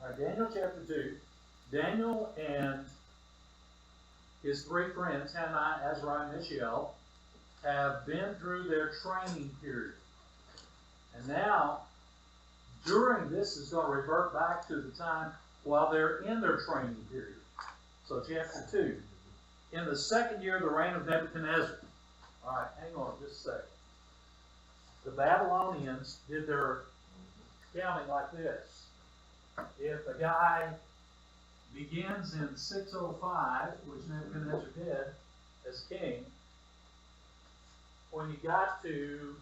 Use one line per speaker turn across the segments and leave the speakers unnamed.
Alright, Daniel chapter 2. Daniel and his three friends, Hananiah, Azariah, and Mishael, have been through their training period. And now, during this is going to revert back to the time while they're in their training period. So chapter 2. In the second year of the reign of Nebuchadnezzar. Alright, hang on just a second. The Babylonians did their counting like this. If a guy begins in 605, which Nebuchadnezzar did as king, when you got to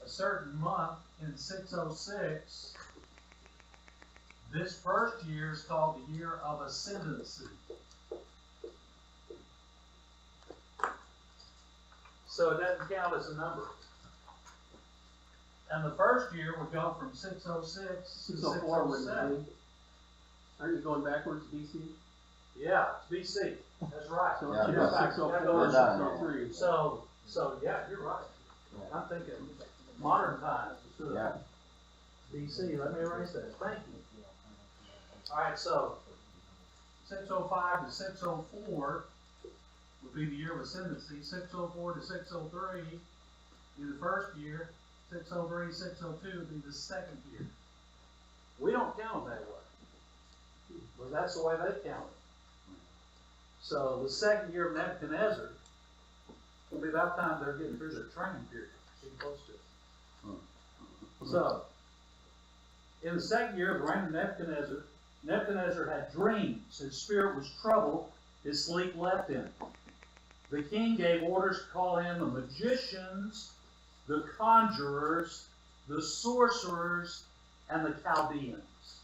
a certain month in 606, this first year is called the year of ascendancy. So it doesn't count as a number. And the first year would go from 606 to 607.
Aren't you going backwards, BC?
Yeah, it's BC. That's right.
So
Yeah,
it's
yeah.
604, 603.
So yeah, you're right. I'm thinking modern times instead of
Yeah.
BC. Let me erase that. Thank you. All right, so 605 to 604 would be the year of ascendancy. 604 to 603 be the first year. 603, 602 would be the second year. We don't count that way, but that's the way they count it. So the second year of Nebuchadnezzar will be about the time they're getting through their training period. Getting close to it. So, in the second year of the reign of Nebuchadnezzar, Nebuchadnezzar had dreams. His spirit was troubled. His sleep left him. The king gave orders to call in the magicians, the conjurers, the sorcerers, and the Chaldeans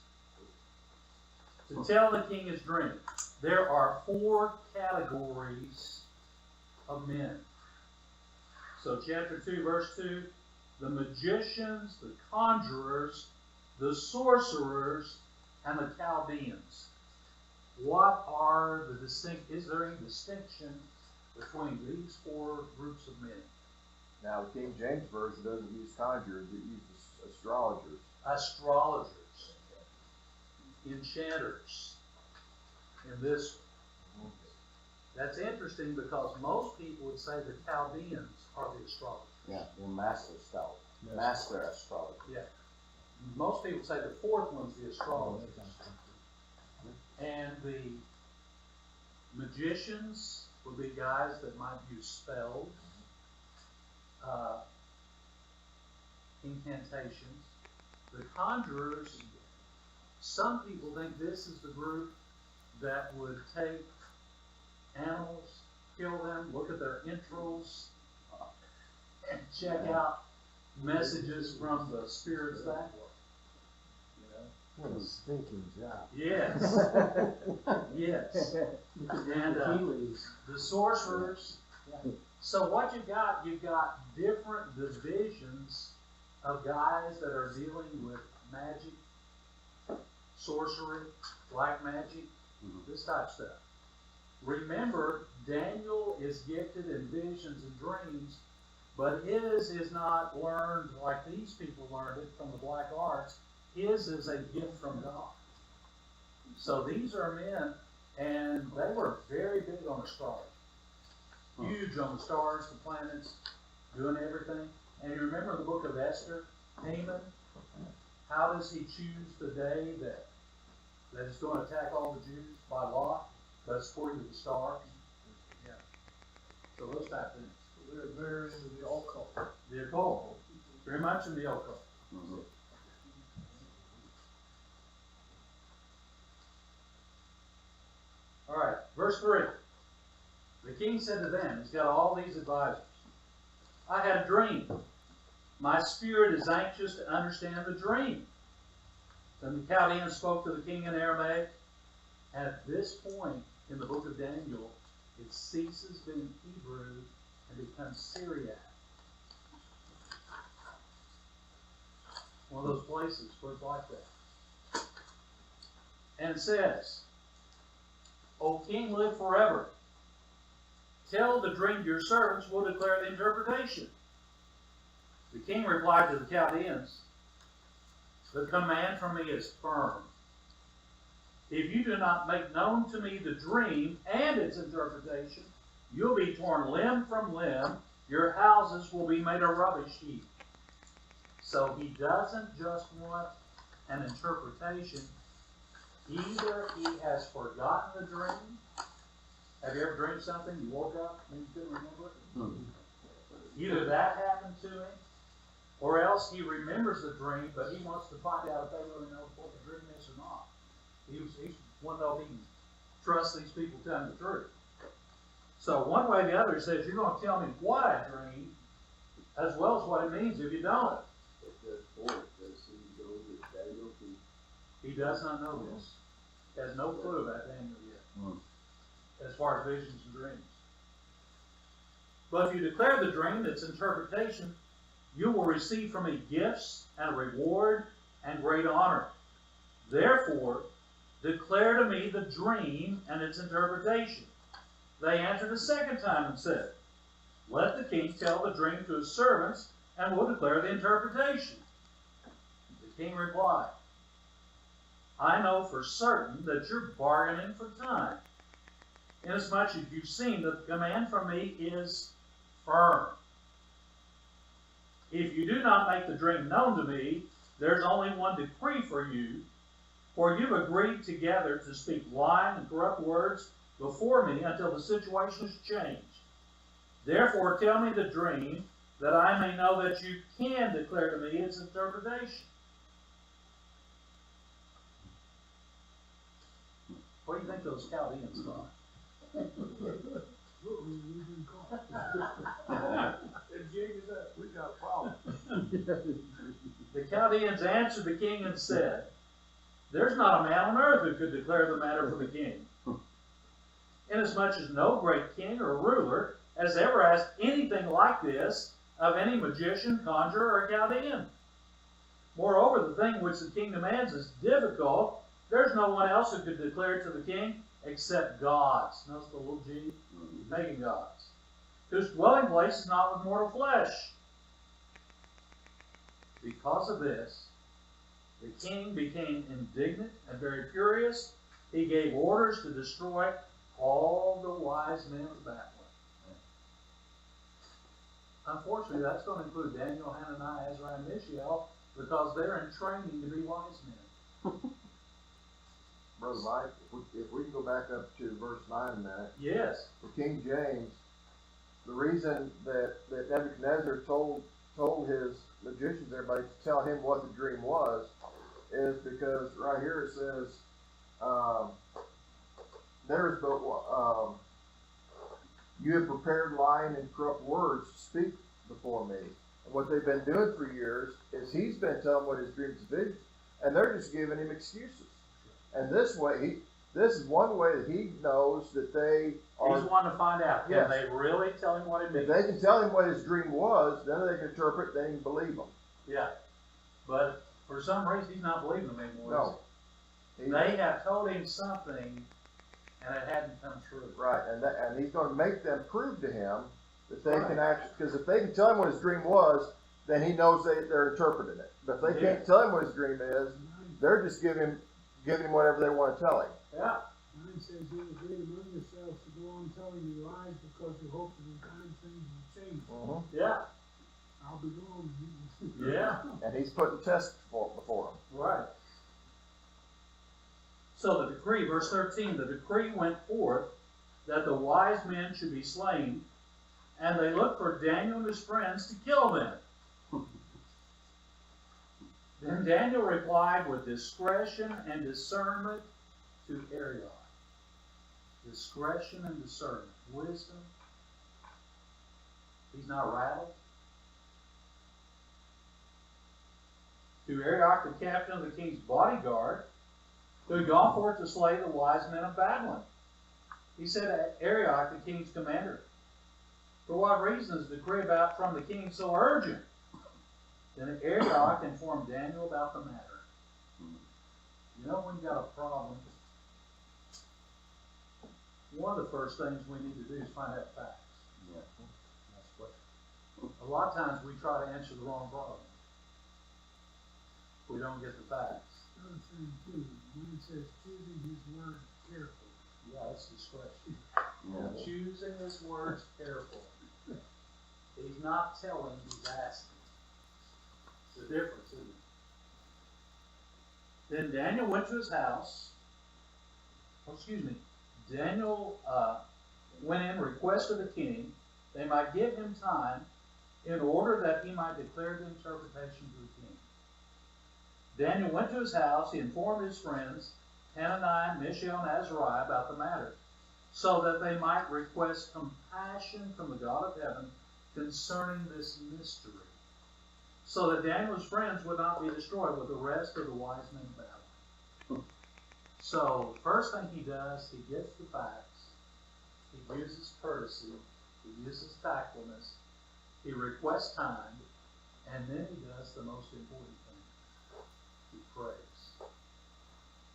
to tell the king his dream. There are 4 categories of men. So chapter 2, verse 2, the magicians, the conjurers, the sorcerers, and the Chaldeans. What are the is there any distinction between these 4 groups of men?
Now, the King James Version doesn't use conjurers, it uses astrologers.
Astrologers, enchanters, in this one. That's interesting because most people would say the Chaldeans are the astrologers.
Yeah, they're master astrologers.
Yeah. Most people say the fourth one's the astrologers. And the magicians would be guys that might use spells, incantations. The conjurers, some people think this is the group that would take animals, kill them, look at their entrails, and check out messages from the spirits that way.
What a stinking job.
Yes. Yes. And the sorcerers. So what you've got different divisions of guys that are dealing with magic, sorcery, black magic, this type of stuff. Remember, Daniel is gifted in visions and dreams, but his is not learned like these people learned it from the black arts. His is a gift from God. So these are men, and they were very big on astrology. Huge on the stars, the planets, doing everything. And you remember the book of Esther, Haman? How does he choose the day that he's going to attack all the Jews? By lot? That's according to the stars. Yeah. So those type of things.
They're very into the occult.
The occult. Very much in the occult. All right, verse 3. The king said to them, he's got all these advisors, I had a dream. My spirit is anxious to understand the dream. Then the Chaldeans spoke to the king in Aramaic. At this point in the book of Daniel, it ceases being Hebrew and becomes Syriac. One of those places where it's like that. And it says, O king, live forever. Tell the dream to your servants, we'll declare the interpretation. The king replied to the Chaldeans, the command from me is firm. If you do not make known to me the dream and its interpretation, you'll be torn limb from limb. Your houses will be made a rubbish heap. So he doesn't just want an interpretation. Either he has forgotten the dream. Have you ever dreamed something, you woke up and you couldn't remember it? Either that happened to him, or else he remembers the dream, but he wants to find out if they really know what the dream is or not. He wants to know if he can trust these people telling the truth. So one way or the other, he says, you're going to tell me what I dreamed, as well as what it means if you don't. He does not know this. He has no clue about Daniel yet, as far as visions and dreams. But if you declare the dream, its interpretation, you will receive from me gifts and a reward and great honor. Therefore, declare to me the dream and its interpretation. They answered a second time and said, let the king tell the dream to his servants, and we'll declare the interpretation. The king replied, I know for certain that you're bargaining for time, inasmuch as you've seen that the command from me is firm. If you do not make the dream known to me, there's only one decree for you, for you've agreed together to speak lying and corrupt words before me until the situation is changed. Therefore, tell me the dream, that I may know that you can declare to me its interpretation. What do you think those Chaldeans thought?
We got a problem.
The Chaldeans answered the king and said, there's not a man on earth who could declare the matter for the king, inasmuch as no great king or ruler has ever asked anything like this of any magician, conjurer, or Chaldean. Moreover, the thing which the king demands is difficult. There's no one else who could declare it to the king except gods. Notice the little g, pagan gods, whose dwelling place is not with mortal flesh. Because of this, the king became indignant and very furious. He gave orders to destroy all the wise men of Babylon. Unfortunately, that's going to include Daniel, Hananiah, Ezra, and Mishael, because they're in training to be wise men.
Brother Mike, if we can go back up to verse 9 a minute.
Yes.
For King James, the reason that Nebuchadnezzar told his magicians, everybody, to tell him what the dream was, is because right here it says, you have prepared lying and corrupt words to speak before me. And what they've been doing for years is he's been telling what his dreams and visions, and they're just giving him excuses. And this is one way that he knows that they are.
He's wanting to find out. Can
Yes.
they really tell him what it means?
If they can tell him what his dream was, then they can interpret, they can believe him.
Yeah. But for some reason, he's not believing them anymore.
No.
They have told him something, and it hadn't come true.
Right, and he's going to make them prove to him that they can actually, because if they can tell him what his dream was, then he knows they're interpreting it. But if they can't tell him what his dream is, they're just giving him whatever they want to tell him.
Yeah.
Mine says you agree among yourselves to go on telling you lies because you hope that in time things will change.
Yeah.
I'll be gone.
Yeah.
And he's putting tests before them.
Right. So the decree, verse 13, the decree went forth that the wise men should be slain, and they looked for Daniel and his friends to kill them. Then Daniel replied with discretion and discernment to Arioch. Discretion and discernment. Wisdom. He's not rattled. To Arioch, the captain of the king's bodyguard, who had gone forth to slay the wise men of Babylon. He said to Arioch, the king's commander, for what reason is the decree from the king so urgent? Then Arioch informed Daniel about the matter. You know, when you got a problem, one of the first things we need to do is find out facts.
Yeah.
That's what. A lot of times we try to answer the wrong problem. We don't get the facts.
Another thing too, when it says choosing his words carefully,
Yeah, it's discretion.
Yeah.
Choosing his words carefully. He's not telling, he's asking. It's the difference, isn't it? Then Daniel went to his house. Daniel went in, requested the king, they might give him time in order that he might declare the interpretation to the king. Daniel went to his house, he informed his friends, Hananiah, Mishael, and Azariah about the matter, so that they might request compassion from the God of heaven concerning this mystery, so that Daniel's friends would not be destroyed with the rest of the wise men of Babylon. So, first thing he does, he gets the facts, he uses courtesy, he uses tactfulness, he requests time, and then he does the most important thing. He prays.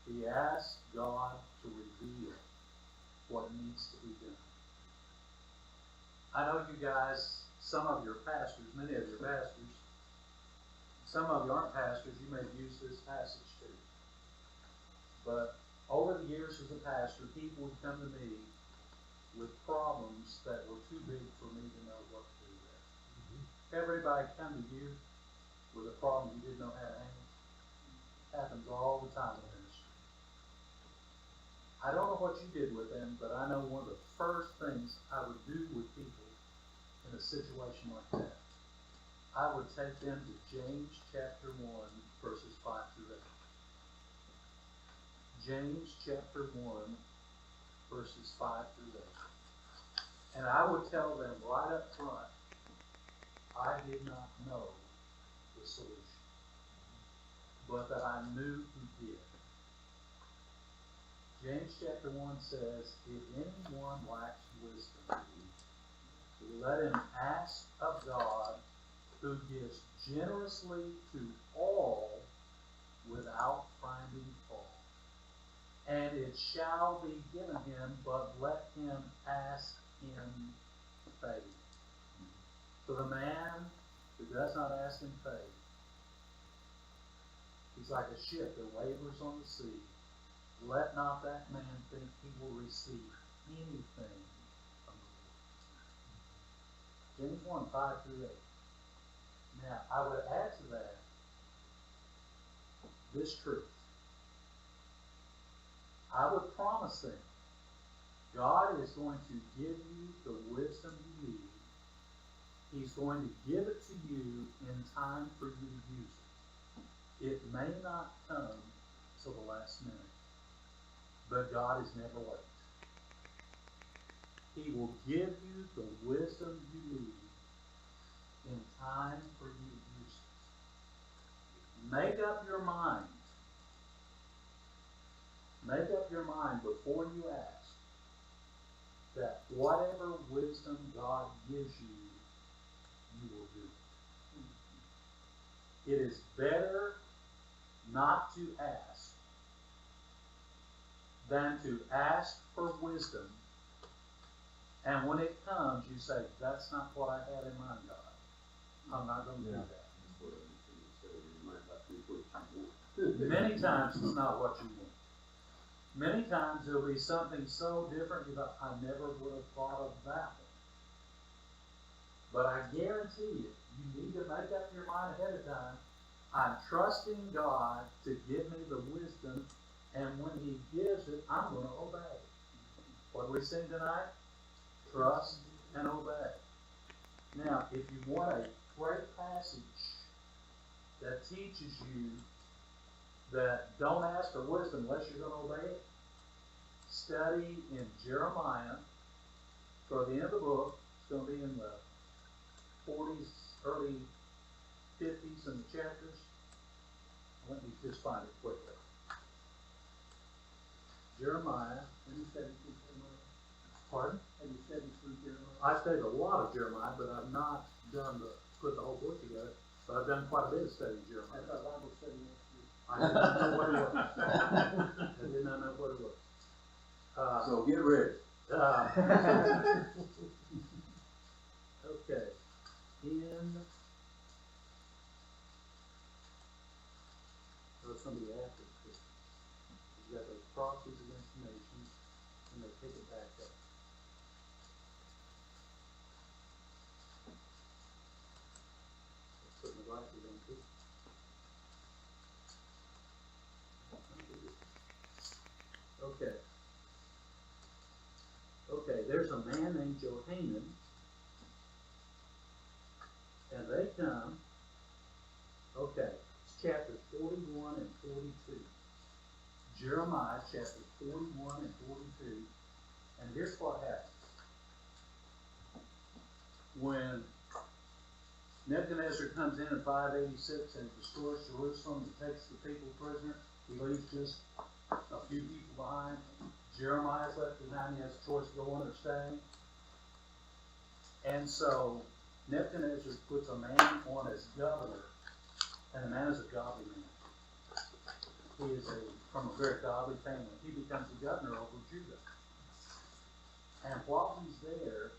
He asks God to reveal what needs to be done. I know you guys, some of your pastors, many of your pastors, some of you aren't pastors, you may have used this passage too. But over the years as a pastor, people would come to me with problems that were too big for me to know what to do with. Everybody come to you with a problem you didn't know how to handle. It happens all the time in ministry. I don't know what you did with them, but I know one of the first things I would do with people in a situation like that, I would take them to James chapter 1, verses 5 through 8. James chapter 1, verses 5 through 8. And I would tell them right up front, I did not know the solution, but that I knew who did. James chapter 1 says, if anyone lacks wisdom, let him ask of God, who gives generously to all without finding fault. And it shall be given him, but let him ask in faith. For the man who does not ask in faith, he's like a ship that wavers on the sea. Let not that man think he will receive anything from the Lord. James 1, 5 through 8. Now, I would add to that this truth. I would promise them, God is going to give you the wisdom you need. He's going to give it to you in time for you to use it. It may not come till the last minute, but God is never late. He will give you the wisdom you need in time for you to use it. Make up your mind. Make up your mind before you ask that whatever wisdom God gives you, you will do it. It is better not to ask than to ask for wisdom, and when it comes, you say, that's not what I had in mind, God. I'm not going to do that. Many times it's not what you want. Many times it'll be something so different you thought, I never would have thought of that one. But I guarantee you, you need to make up your mind ahead of time. I'm trusting God to give me the wisdom, and when He gives it, I'm going to obey. What do we sing tonight? Trust and obey. Now, if you want a great passage that teaches you that don't ask for wisdom unless you're going to obey it, study in Jeremiah. For the end of the book, it's going to be in the 40s, early 50s in the chapters. Let me just find it quickly. Jeremiah.
Have you studied through Jeremiah?
Pardon?
Have you studied through Jeremiah?
I studied a lot of Jeremiah, but I've not put the whole book together. But I've done quite a bit of studying Jeremiah.
That's our Bible study next week.
I did not know what it was. I did not know what it was.
So get ready.
Okay. Somebody after. a man named Johanan, and they come, okay, it's chapters 41 and 42. Jeremiah chapter 41 and 42, and here's what happens. When Nebuchadnezzar comes in 586 and destroys Jerusalem and takes the people prisoner, he leaves just a few people behind. Jeremiah's left behind, he has a choice of going or staying. And so Nebuchadnezzar puts a man on as governor, and the man is a godly man. He is from a very godly family. He becomes the governor over Judah. And while he's there,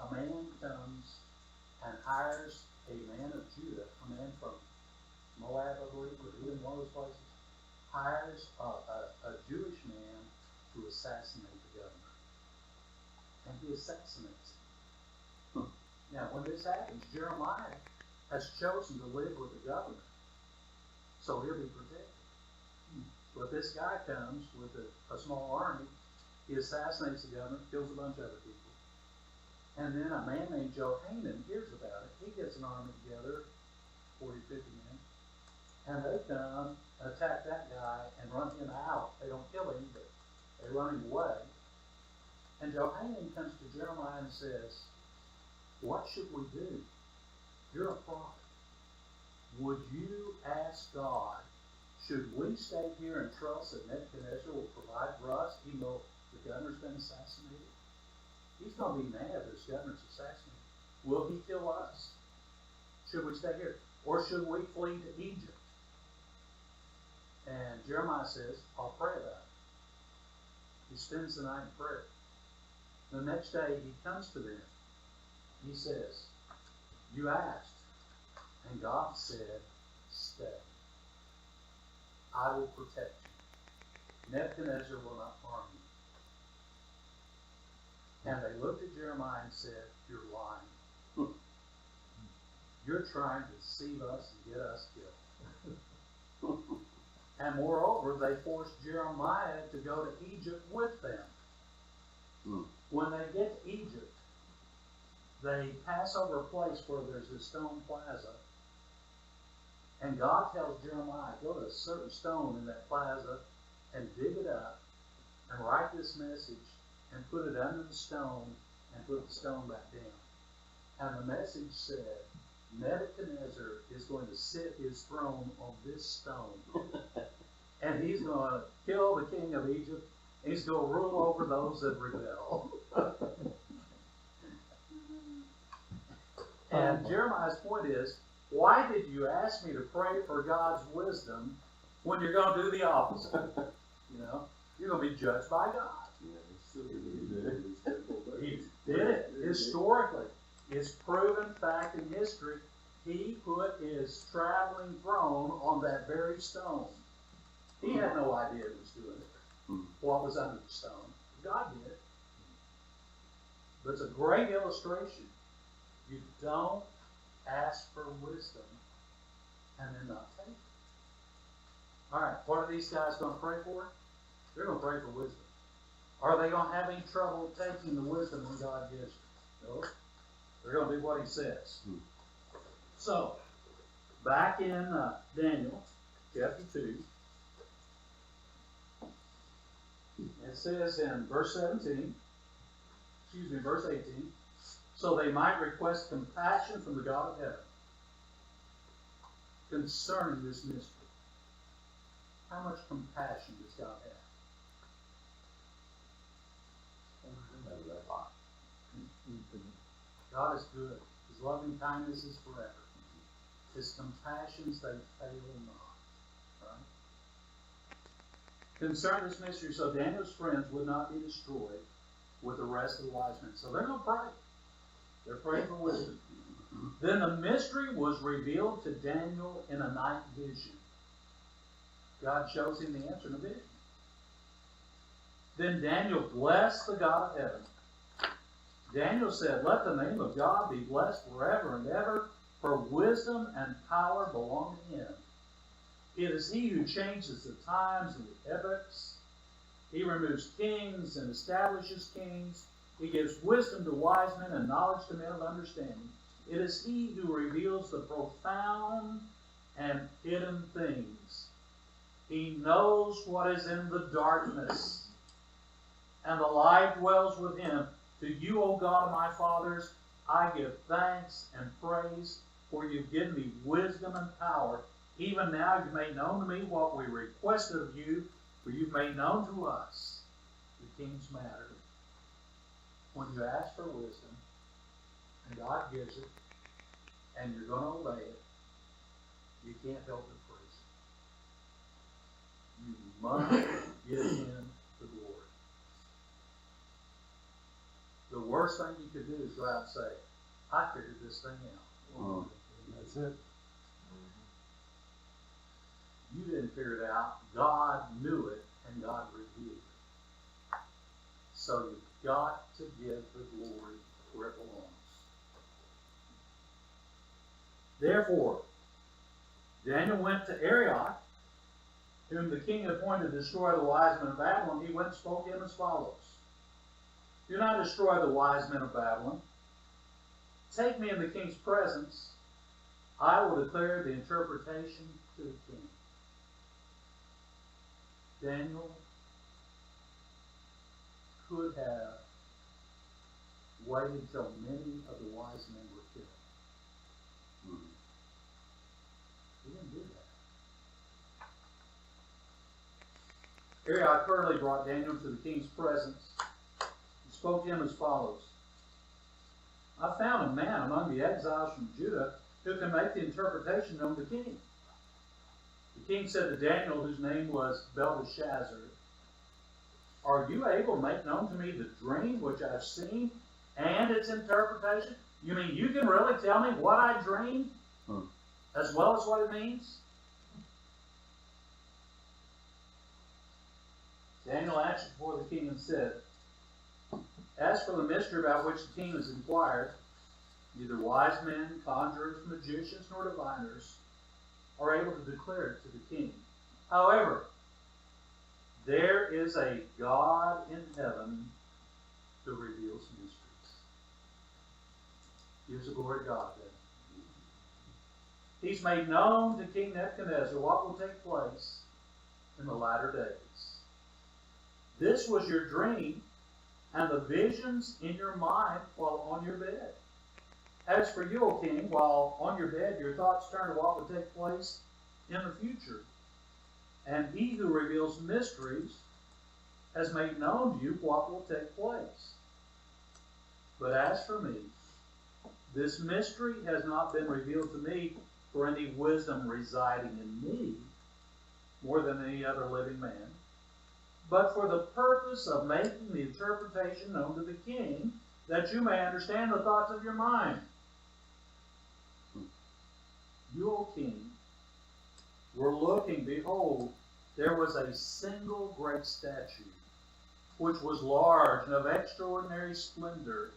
a man comes and hires a man of Judah, a man from Moab, I believe, or even one of those places, hires a Jewish man to assassinate the governor. And he assassinates him. Now, when this happens, Jeremiah has chosen to live with the governor, so he'll be protected. But this guy comes with a small army, he assassinates the governor, kills a bunch of other people. And then a man named Johanan hears about it. He gets an army together, 40, 50 men, and they come and attack that guy and run him out. They don't kill him, but they run him away. And Johanan comes to Jeremiah and says, what should we do? You're a prophet. Would you ask God, should we stay here and trust that Nebuchadnezzar will provide for us even though the governor's been assassinated? He's going to be mad if this governor's assassinated. Will he kill us? Should we stay here? Or should we flee to Egypt? And Jeremiah says, I'll pray about it. He spends the night in prayer. The next day he comes to them. He says, you asked, and God said, stay. I will protect you. Nebuchadnezzar will not harm you. And they looked at Jeremiah and said, you're lying. You're trying to deceive us and get us killed. And moreover, they forced Jeremiah to go to Egypt with them. When they get to Egypt, they pass over a place where there's a stone plaza. And God tells Jeremiah, go to a certain stone in that plaza and dig it up and write this message and put it under the stone and put the stone back down. And the message said, Nebuchadnezzar is going to sit his throne on this stone. And he's going to kill the king of Egypt. And he's going to rule over those that rebel. And Jeremiah's point is, why did you ask me to pray for God's wisdom when you're going to do the opposite? You know, you're going to be judged by God. He did it historically. It's proven fact in history. He put his traveling throne on that very stone. He had no idea who was doing it. What was under the stone? God did. But it's a great illustration. You don't ask for wisdom and then not take it. All right, what are these guys going to pray for? They're going to pray for wisdom. Are they going to have any trouble taking the wisdom that God gives you? No. They're going to do what he says. So, back in Daniel, chapter 2, it says in verse 18, so they might request compassion from the God of heaven concerning this mystery. How much compassion does God have? God is good. His loving kindness is forever. His compassions, they fail not. Right? Concerning this mystery, so Daniel's friends would not be destroyed with the rest of the wise men. So they're going to pray. They're praying for wisdom. Then the mystery was revealed to Daniel in a night vision. God shows him the answer in a vision. Then Daniel blessed the God of heaven. Daniel said, let the name of God be blessed forever and ever, for wisdom and power belong to him. It is he who changes the times and the epochs. He removes kings and establishes kings. He gives wisdom to wise men and knowledge to men of understanding. It is he who reveals the profound and hidden things. He knows what is in the darkness, and the light dwells with him. To you, O God of my fathers, I give thanks and praise, for you've given me wisdom and power. Even now you've made known to me what we requested of you, for you've made known to us the king's matter. When you ask for wisdom, and God gives it, and you're going to obey it, you can't help but praise it. You must give him the glory. The worst thing you could do is go out and say, I figured this thing out.
That's it.
You didn't figure it out. God knew it, and God revealed it. So you've got to give the glory where it belongs. Therefore, Daniel went to Arioch, whom the king appointed to destroy the wise men of Babylon. He went and spoke to him as follows. Do not destroy the wise men of Babylon. Take me in the king's presence. I will declare the interpretation to the king. Daniel could have waited until many of the wise men were killed. He didn't do that. Arioch hurriedly brought Daniel to the king's presence and spoke to him as follows. I found a man among the exiles from Judah who can make the interpretation known to the king. The king said to Daniel, whose name was Belteshazzar, are you able to make known to me the dream which I've seen and its interpretation? You mean you can really tell me what I dreamed as well as what it means? Daniel answered before the king and said, as for the mystery about which the king has inquired, neither wise men, conjurers, magicians, nor diviners are able to declare it to the king. However, there is a God in heaven who reveals mysteries. Gives the glory to God then. He's made known to King Nebuchadnezzar what will take place in the latter days. This was your dream and the visions in your mind while on your bed. As for you, O king, while on your bed, your thoughts turn to what will take place in the future. And he who reveals mysteries has made known to you what will take place. But as for me, this mystery has not been revealed to me for any wisdom residing in me, more than any other living man, but for the purpose of making the interpretation known to the king, that you may understand the thoughts of your mind. You, O king, were looking, behold, there was a single great statue, which was large and of extraordinary splendor,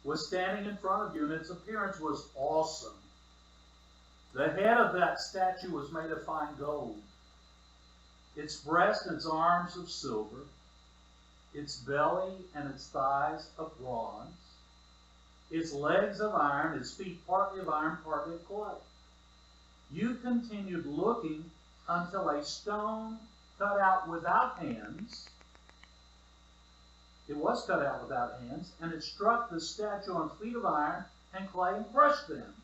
was standing in front of you, and its appearance was awesome. The head of that statue was made of fine gold, its breast and its arms of silver, its belly and its thighs of bronze, its legs of iron, its feet partly of iron, partly of clay. You continued looking until a stone cut out without hands, it was cut out without hands, and it struck the statue on feet of iron and clay and crushed them.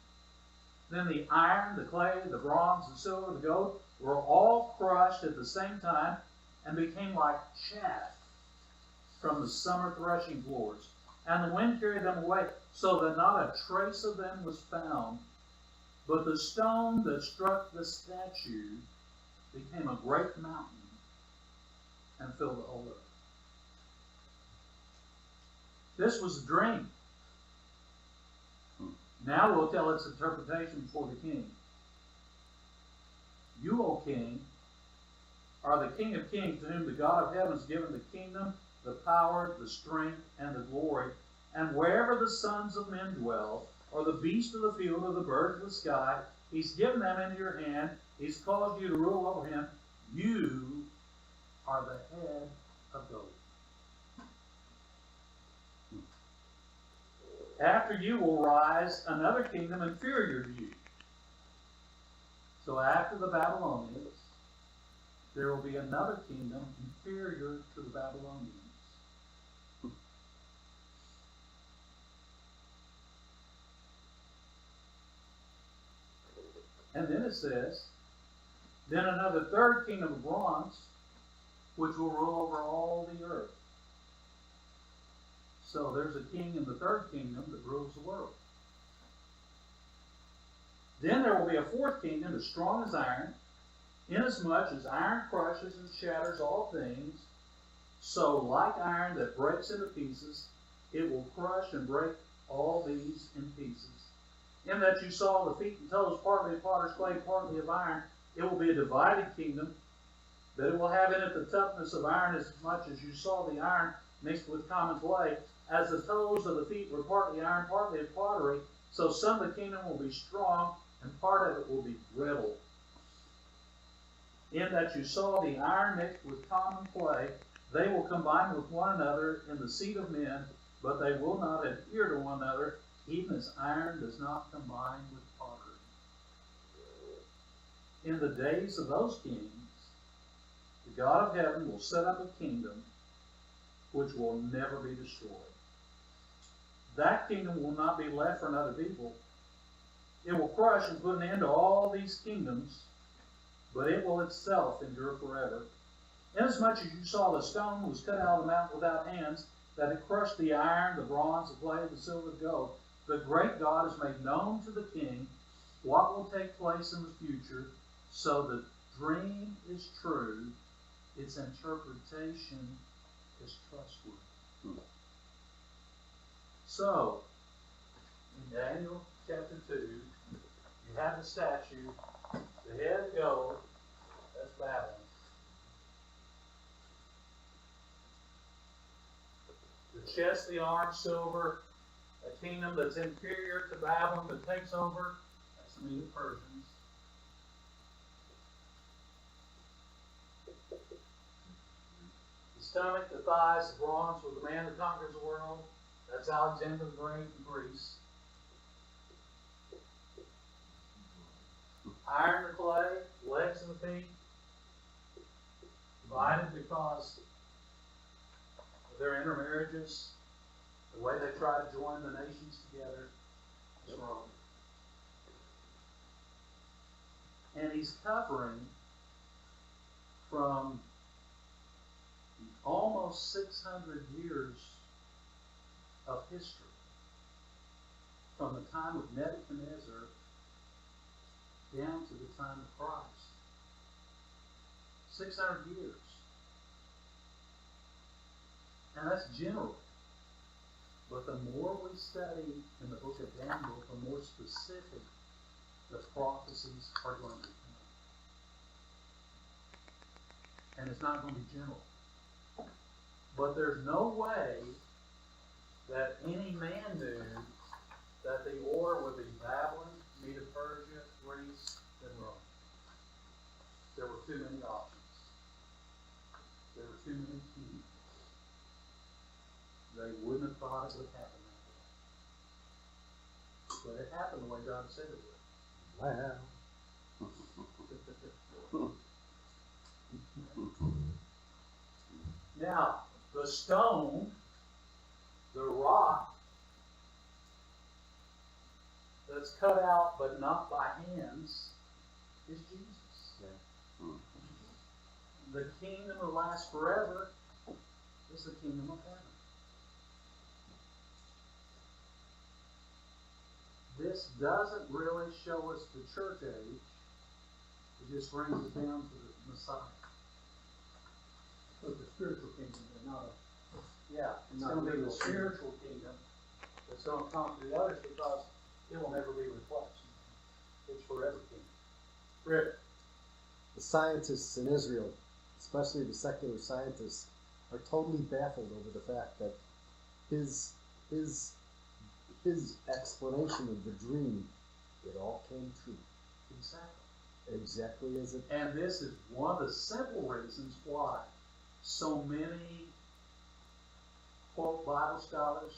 Then the iron, the clay, the bronze, the silver, the gold were all crushed at the same time and became like chaff from the summer threshing floors. And the wind carried them away, so that not a trace of them was found. But the stone that struck the statue became a great mountain and filled the whole earth. This was a dream. Now we'll tell its interpretation before the king. You, O king, are the King of kings, to whom the God of heaven has given the kingdom, the power, the strength, and the glory. And wherever the sons of men dwell, or the beasts of the field, or the birds of the sky, he's given them into your hand. He's caused you to rule over him. You are the head of those. After you will rise another kingdom inferior to you. So after the Babylonians, there will be another kingdom inferior to the Babylonians. And then it says, then another third kingdom of bronze, which will rule over all the earth. So there's a king in the third kingdom that rules the world. Then there will be a fourth kingdom as strong as iron, inasmuch as iron crushes and shatters all things, so like iron that breaks into pieces, it will crush and break all these in pieces. In that you saw the feet and toes, partly of potter's clay, partly of iron, it will be a divided kingdom, but it will have in it the toughness of iron as much as you saw the iron mixed with common clay. As the toes of the feet were partly iron, partly of pottery, so some of the kingdom will be strong, and part of it will be brittle. In that you saw the iron mixed with common clay, they will combine with one another in the seed of men, but they will not adhere to one another, even as iron does not combine with pottery. In the days of those kings, the God of heaven will set up a kingdom which will never be destroyed. That kingdom will not be left for another people. It will crush and put an end to all these kingdoms, but it will itself endure forever. Inasmuch as you saw the stone was cut out of the mountain without hands, that it crushed the iron, the bronze, the clay, the silver, the gold, the great God has made known to the king what will take place in the future, so the dream is true, its interpretation is trustworthy. So, in Daniel chapter 2, you have the statue, the head of gold, that's Babylon. The chest, the arm, silver, a kingdom that's inferior to Babylon that takes over, that's the Medo Persians. The stomach, the thighs, the bronze with the man that conquers the world, that's Alexander the Great in Greece. Iron, the clay, legs and the feet, divided because of their intermarriages, the way they try to join the nations together is wrong. And he's covering from almost 600 years of history, from the time of Nebuchadnezzar down to the time of Christ. 600 years. And that's general. But the more we study in the book of Daniel, the more specific the prophecies are going to become. And it's not going to be general. But there's no way that any man knew that the order would be Babylon, Medo Persia, Greece, and Rome. There were too many options. There were too many kings. They wouldn't have thought it would happen that way. But it happened the way God said it would.
Wow.
Now, the stone, the rock, that's cut out but not by hands, is Jesus.
Yeah.
The kingdom that lasts forever is the kingdom of heaven. This doesn't really show us the church age. It just brings it down to the Messiah.
So it's a spiritual kingdom, and not
Yeah, it's going to be the spiritual kingdom that's going to conquer the others because it will never be replaced. It's forever kingdom. Rick.
The scientists in Israel, especially the secular scientists, are totally baffled over the fact that his explanation of the dream, it all came true. Exactly as it.
And this is one of the simple reasons why so many, quote, Bible scholars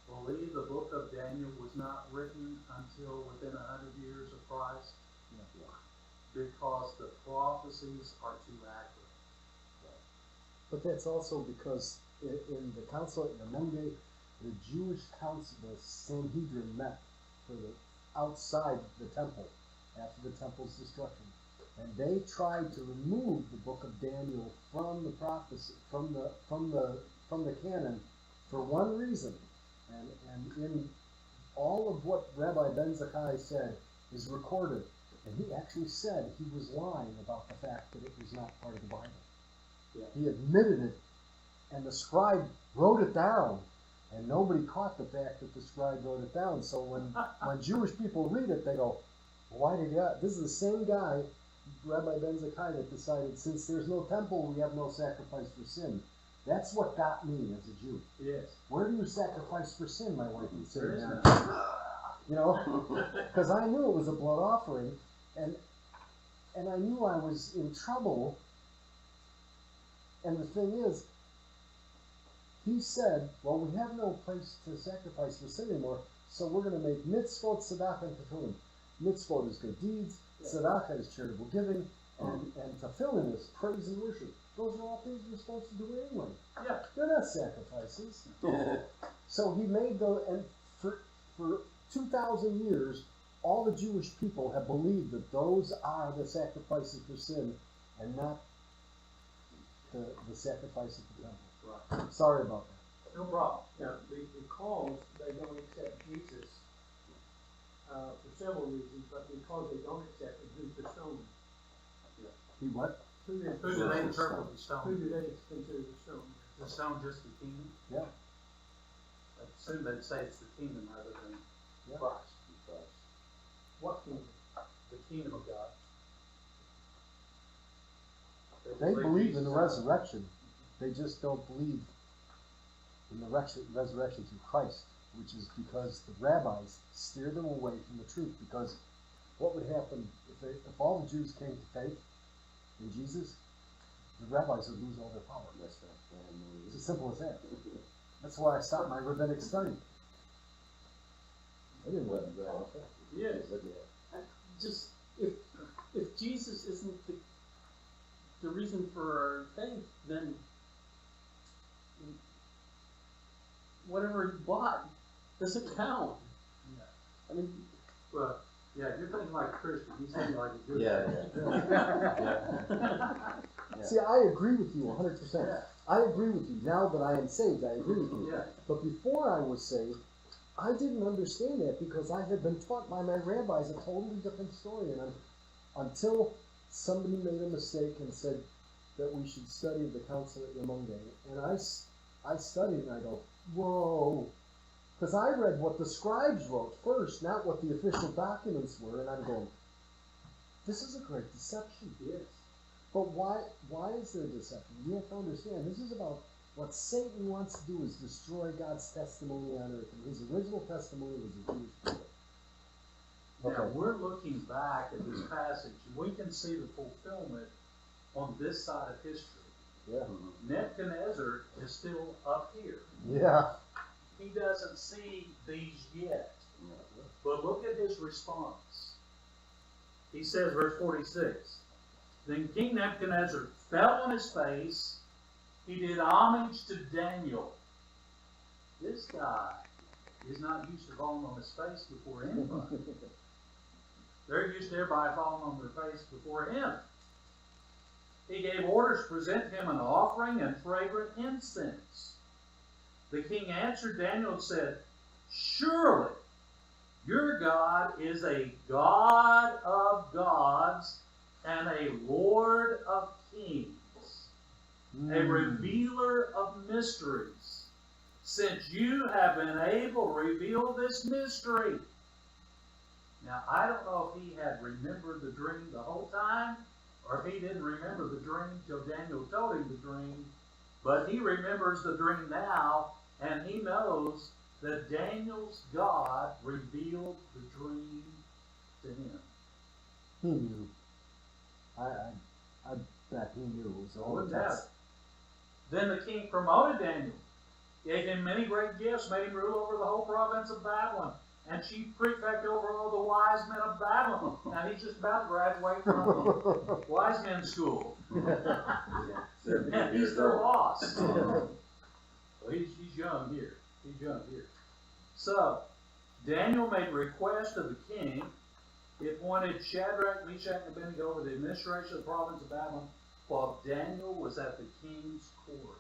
believe the book of Daniel was not written until within 100 years of Christ? Because the prophecies are too accurate.
But that's also because in the council at Yemunge, the Jewish council, the Sanhedrin met for the outside the temple after the temple's destruction, and they tried to remove the book of Daniel from the prophecy, from the canon, for one reason, and in all of what Rabbi Ben Zakkai said is recorded, and he actually said he was lying about the fact that it was not part of the Bible.
Yeah.
He admitted it, and the scribe wrote it down, and nobody caught the fact that the scribe wrote it down. So when Jewish people read it, they go, "Why did God?" This is the same guy, Rabbi Ben Zakkai, that decided since there's no temple, we have no sacrifice for sin. That's what got me as a Jew.
Yes.
Where do you sacrifice for sin, my wife would say.
There is
now.
none.
You know, because I knew it was a blood offering, and I knew I was in trouble. And the thing is, he said, well, we have no place to sacrifice for sin anymore, so we're going to make mitzvot, tzedakah, and tefillin. Mitzvot is good deeds, tzedakah is charitable giving, and tefillin is praise and worship. Those are all things we're supposed to do anyway.
Yeah.
They're not sacrifices. So he made those, and for 2,000 years, all the Jewish people have believed that those are the sacrifices for sin, and not the sacrifice of the temple.
Right.
Sorry about that.
No problem.
Now, because they don't accept Jesus, for several reasons, but because they don't accept him, who's the stone?
He what?
Who is
Who do they interpret the
Who
stone?
do they consider the stone?
The stone just the kingdom?
Yeah.
I assume they'd say it's the kingdom rather than
Yeah.
Christ.
What kingdom?
The kingdom of God.
They believe in the resurrection. They just don't believe in the resurrection through Christ, which is because the rabbis steer them away from the truth. Because what would happen if all the Jews came to faith in Jesus? The rabbis would lose all their power. It's as simple as that. That's why I stopped my rabbinic study. I didn't let them go.
Yes.
Just if Jesus isn't the reason for our faith, then whatever he bought doesn't count.
Yeah.
I mean,
Well, yeah, you're thinking like a Christian. He's thinking like a Jew.
See, I agree with you 100%.
Yeah.
I agree with you. Now that I am saved, I agree with you.
Yeah.
But before I was saved, I didn't understand that because I had been taught by my rabbis a totally different story. And until somebody made a mistake and said that we should study the council at Yemunge, and I studied and I go, whoa. Because I read what the scribes wrote first, not what the official documents were, and I'm going, this is a great deception.
Yes.
But why is there deception? You have to understand, this is about what Satan wants to do is destroy God's testimony on earth. And his original testimony was the Jewish people.
Now, we're looking back at this passage, and we can see the fulfillment on this side of history.
Yeah.
Nebuchadnezzar is still up here.
Yeah.
He doesn't see these yet. But look at his response. He says, verse 46, Then King Nebuchadnezzar fell on his face. He did homage to Daniel. This guy is not used to falling on his face before anybody. They're used to everybody falling on their face before him. He gave orders to present him an offering and fragrant incense. The king answered Daniel and said, Surely your God is a God of gods and a Lord of kings, a revealer of mysteries, since you have been able to reveal this mystery. Now, I don't know if he had remembered the dream the whole time, or if he didn't remember the dream till Daniel told him the dream, but he remembers the dream now, and he knows that Daniel's God revealed the dream to him.
He knew. I bet he knew. It was all
No
the
doubt.
test.
Then the king promoted Daniel gave him many great gifts, made him rule over the whole province of Babylon, and chief prefect over all the wise men of Babylon. Now he's just about to graduate from wise men's school. And he's their boss. Well, he's young here. He's young here. So, Daniel made request of the king. He appointed Shadrach, Meshach, and Abednego over the administration of the province of Babylon, while Daniel was at the king's court.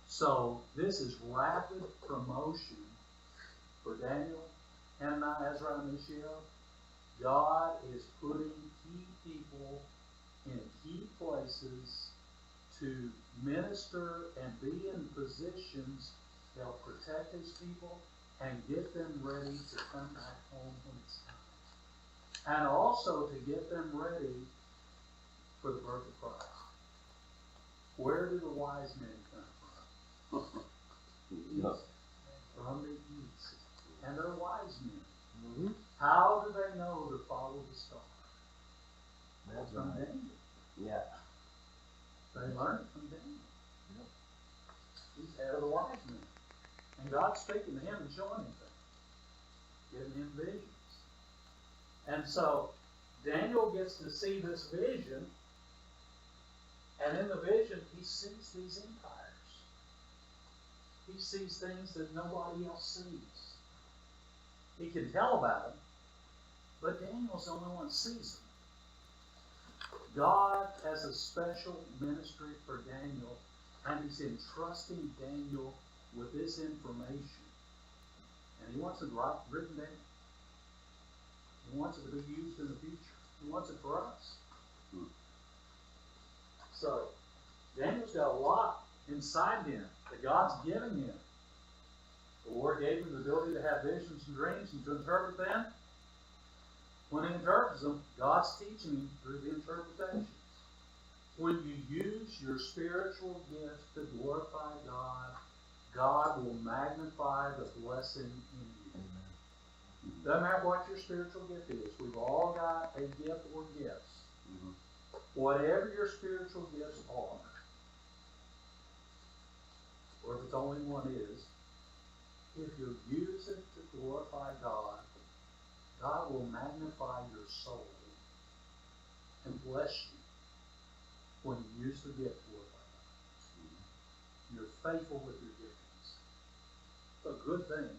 So, this is rapid promotion for Daniel, Hananiah, Ezra, and Mishael. God is putting key people in key places to minister and be in positions that will protect his people and get them ready to come back home when it's time. And also to get them ready for the birth of Christ. Where do the wise men come from?
Yeah.
From the east. And they're wise men.
Mm-hmm.
How do they know to follow the star?
That's
From
right.
Daniel.
Yeah.
They learned it from Daniel.
Yep.
He's head of the wise men. And God's speaking to him and showing him things. Giving him visions. And so, Daniel gets to see this vision. And in the vision, he sees these empires. He sees things that nobody else sees. He can tell about them, but Daniel's the only one that sees them. God has a special ministry for Daniel, and he's entrusting Daniel with this information. And he wants it written down. He wants it to be used in the future. He wants it for us. So, Daniel's got a lot inside him that God's giving him. The Lord gave him the ability to have visions and dreams and to interpret them. When he interprets them, God's teaching him through the interpretations. When you use your spiritual gifts to glorify God, God will magnify the blessing in you. Doesn't matter what your spiritual gift is. We've all got a gift or gifts. Whatever your spiritual gifts are, or if it's only one is, if you use it to glorify God, God will magnify your soul and bless you when you use the gift to glorify God. You're faithful with your giftings. It's a good thing.